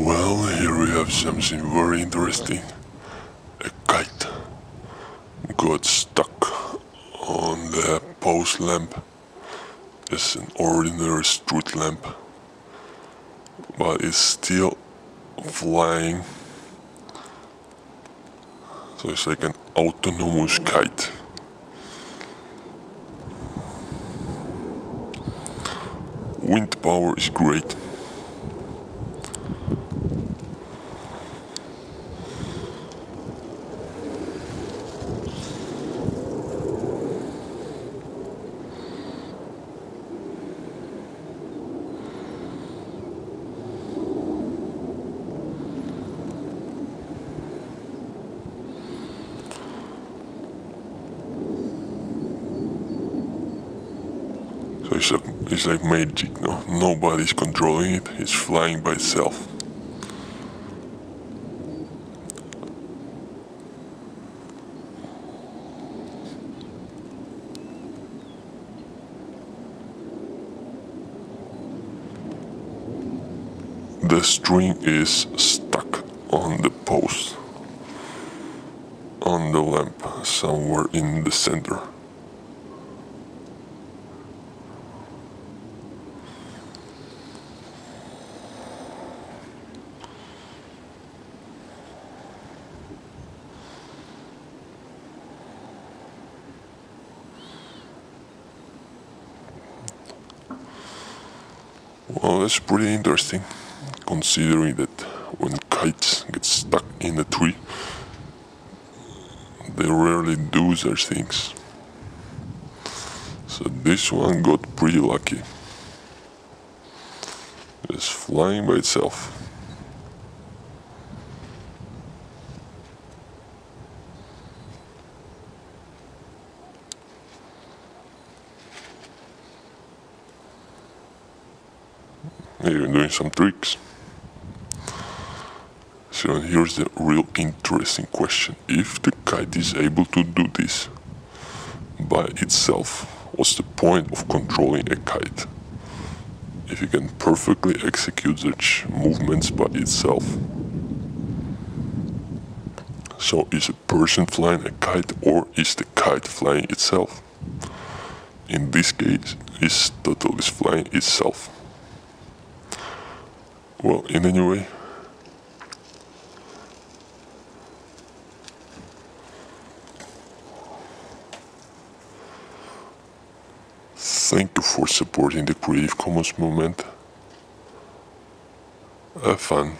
Well, here we have something very interesting. A kite got stuck on the post lamp. It's an ordinary street lamp, but it's still flying. So it's like an autonomous kite. Wind power is great. So it's like magic, no? Nobody's controlling it, it's flying by itself. The string is stuck on the post, on the lamp, somewhere in the center. Well, that's pretty interesting, considering that when kites get stuck in a tree, they rarely do such things. So this one got pretty lucky. It's flying by itself. Even doing some tricks. So here's the real interesting question. If the kite is able to do this by itself, what's the point of controlling a kite? If it can perfectly execute such movements by itself. So is a person flying a kite or is the kite flying itself? In this case, it's totally flying itself. Well, in any way, thank you for supporting the Creative Commons movement. Have fun.